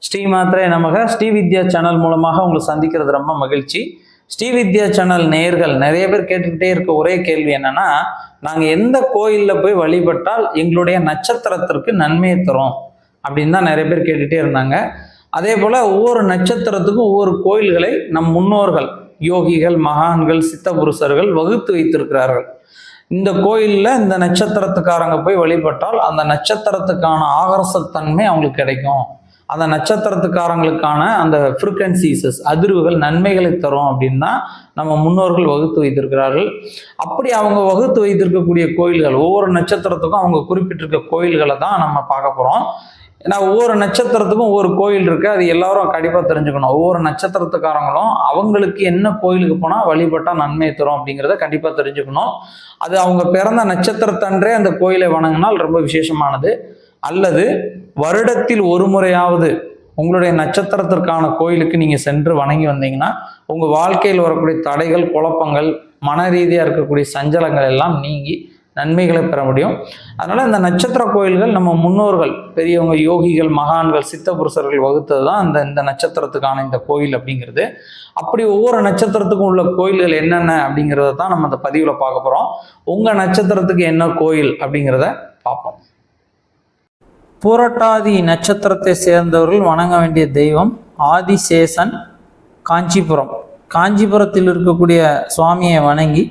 ஸ்ரீமாத்ரே நமக. ஸ்ரீவித்யா சேனல் மூலமாக உங்களை சந்திக்கிறது ரொம்ப மகிழ்ச்சி. ஸ்ரீவித்யா சேனல் நேயர்கள் நிறைய பேர் கேட்டுக்கிட்டே இருக்க ஒரே கேள்வி என்னன்னா, நாங்கள் எந்த கோயிலில் போய் வழிபட்டால் எங்களுடைய நட்சத்திரத்திற்கு நன்மையை தரும் அப்படின்னு தான் நிறைய பேர் கேட்டுகிட்டே இருந்தாங்க. அதே போல் ஒவ்வொரு நட்சத்திரத்துக்கும் ஒவ்வொரு கோயில்களை நம் முன்னோர்கள் யோகிகள், மகான்கள், சித்த புருஷர்கள் வகுத்து வைத்திருக்கிறார்கள். இந்த கோயிலில் இந்த நட்சத்திரத்துக்காரங்க போய் வழிபட்டால் அந்த நட்சத்திரத்துக்கான ஆகர்ஷத்தன்மை அவங்களுக்கு கிடைக்கும், அந்த நட்சத்திரத்துக்காரங்களுக்கான அந்த ஃப்ரீக்வன்சிஸஸ் அதிர்வுகள் நன்மைகளை தரும் அப்படின்னு தான் நம்ம முன்னோர்கள் வகுத்து வைத்திருக்கிறார்கள். அப்படி அவங்க வகுத்து வைத்திருக்கக்கூடிய கோயில்கள், ஒவ்வொரு நட்சத்திரத்துக்கும் அவங்க குறிப்பிட்டிருக்க கோயில்களை தான் நம்ம பார்க்க போகிறோம். ஏன்னா ஒவ்வொரு நட்சத்திரத்துக்கும் ஒவ்வொரு கோயில் இருக்குது, அது எல்லாரும் கண்டிப்பாக தெரிஞ்சுக்கணும். ஒவ்வொரு நட்சத்திரத்துக்காரங்களும் அவங்களுக்கு என்ன கோயிலுக்கு போனால் வழிபட்டால் நன்மை தரும் அப்படிங்கிறத கண்டிப்பாக தெரிஞ்சுக்கணும். அது அவங்க பிறந்த நட்சத்திரத்தன்றே அந்த கோயிலை வணங்கினால் ரொம்ப விசேஷமானது. அல்லது வருடத்தில் ஒரு முறையாவது உங்களுடைய நட்சத்திரத்திற்கான கோயிலுக்கு நீங்கள் சென்று வணங்கி வந்தீங்கன்னா உங்கள் வாழ்க்கையில் வரக்கூடிய தடைகள், குழப்பங்கள், மன ரீதியாக இருக்கக்கூடிய சஞ்சலங்கள் எல்லாம் நீங்கி நன்மைகளை பெற முடியும். அதனால் இந்த நட்சத்திர கோயில்கள் நம்ம முன்னோர்கள், பெரியவங்க, யோகிகள், மகான்கள், சித்த புருஷர்கள் வகுத்தது தான் இந்த நட்சத்திரத்துக்கான இந்த கோயில் அப்படிங்கிறது. அப்படி ஒவ்வொரு நட்சத்திரத்துக்கும் உள்ள கோயில்கள் என்னென்ன அப்படிங்கிறத தான் நம்ம இந்த பதிவில் பார்க்க போகிறோம். உங்கள் நட்சத்திரத்துக்கு என்ன கோயில் அப்படிங்கிறத பார்ப்போம். புரட்டாதி நட்சத்திரத்தை சேர்ந்தவர்கள் வணங்க வேண்டிய தெய்வம் ஆதிசேஷன், காஞ்சிபுரம். காஞ்சிபுரத்தில் இருக்கக்கூடிய சுவாமியை வணங்கி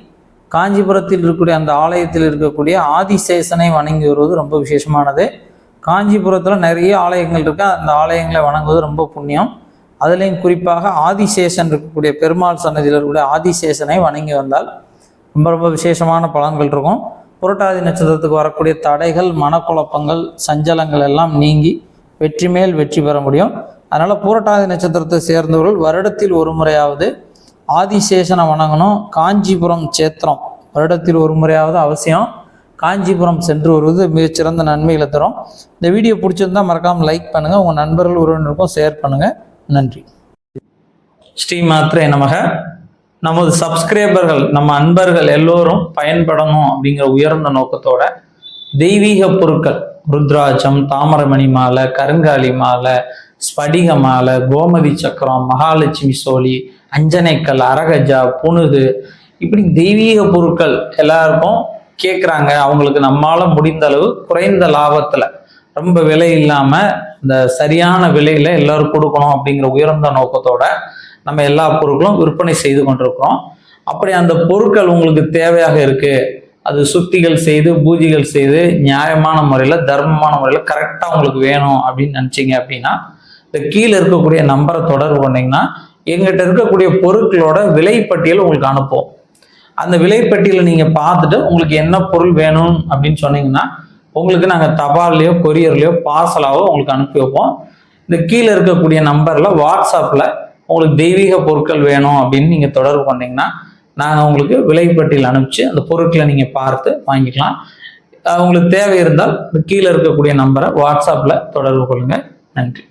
காஞ்சிபுரத்தில் இருக்கக்கூடிய அந்த ஆலயத்தில் இருக்கக்கூடிய ஆதிசேஷனை வணங்கி வருவது ரொம்ப விசேஷமானது. காஞ்சிபுரத்தில் நிறைய ஆலயங்கள் இருக்குது, அந்த ஆலயங்களை வணங்குவது ரொம்ப புண்ணியம். அதுலேயும் குறிப்பாக ஆதிசேஷன் இருக்கக்கூடிய பெருமாள் சன்னதியில் இருக்கக்கூடிய ஆதிசேஷனை வணங்கி வந்தால் ரொம்ப ரொம்ப விசேஷமான பலன்கள் இருக்கும். புரட்டாதி நட்சத்திரத்துக்கு வரக்கூடிய தடைகள், மனக்குழப்பங்கள், சஞ்சலங்கள் எல்லாம் நீங்கி வெற்றி மேல் வெற்றி பெற முடியும். அதனால் புரட்டாதி நட்சத்திரத்தை சேர்ந்தவர்கள் வருடத்தில் ஒரு முறையாவது ஆதிசேஷனை வணங்கணும். காஞ்சிபுரம் சேத்திரம் வருடத்தில் ஒரு முறையாவது அவசியம் காஞ்சிபுரம் சென்று வருவது மிகச்சிறந்த நன்மைகளை தரும். இந்த வீடியோ பிடிச்சிருந்தால் மறக்காமல் லைக் பண்ணுங்கள், உங்கள் நண்பர்கள் உறவினருக்கும் ஷேர் பண்ணுங்கள். நன்றி. ஸ்ரீமாத்ரே நமக. நமது சப்ஸ்கிரைபர்கள், நம்ம அன்பர்கள் எல்லோரும் பயன்படணும் அப்படிங்கிற உயர்ந்த நோக்கத்தோட தெய்வீக பொருட்கள், ருத்ராட்சம், தாமரமணி மாலை, கருங்காலி மாலை, ஸ்படிக மாலை, கோமதி சக்கரம், மகாலட்சுமி சோழி, அஞ்சனைக்கல், அரகஜா, புனுகு, இப்படி தெய்வீக பொருட்கள் எல்லாருக்கும் கேட்குறாங்க. அவங்களுக்கு நம்மால் முடிந்த அளவு குறைந்த லாபத்தில், ரொம்ப விலை இல்லாமல் இந்த சரியான விலையில் எல்லோரும் கொடுக்கணும் அப்படிங்கிற உயர்ந்த நோக்கத்தோட நம்ம எல்லா பொருட்களும் விற்பனை செய்து கொண்டிருக்கிறோம். அப்படி அந்த பொருட்கள் உங்களுக்கு தேவையாக இருக்குது, அது சுத்திகள் செய்து பூஜைகள் செய்து நியாயமான முறையில், தர்மமான முறையில் கரெக்டாக உங்களுக்கு வேணும் அப்படின்னு நினச்சிங்க அப்படின்னா இந்த கீழே இருக்கக்கூடிய நம்பரை தொடர்பு பண்ணிங்கன்னா எங்கிட்ட இருக்கக்கூடிய பொருட்களோட விலைப்பட்டியல் உங்களுக்கு அனுப்புவோம். அந்த விலைப்பட்டியலை நீங்கள் பார்த்துட்டு உங்களுக்கு என்ன பொருள் வேணும் அப்படின்னு சொன்னீங்கன்னா உங்களுக்கு நாங்கள் தபால்லையோ கொரியர்லையோ பார்சலாவோ உங்களுக்கு அனுப்பி வைப்போம். இந்த கீழே இருக்கக்கூடிய நம்பரில் வாட்ஸ்அப்பில் உங்களுக்கு தெய்வீக பொருட்கள் வேணும் அப்படின்னு நீங்கள் தொடர்பு பண்ணிங்கன்னா நாங்கள் உங்களுக்கு விலைப்பட்டியல் அனுப்பிச்சு அந்த பொருட்களை நீங்கள் பார்த்து வாங்கிக்கலாம். உங்களுக்கு தேவை இருந்தால் இந்த கீழே இருக்கக்கூடிய நம்பரை வாட்ஸ்அப்பில் தொடர்பு கொள்ளுங்கள். நன்றி.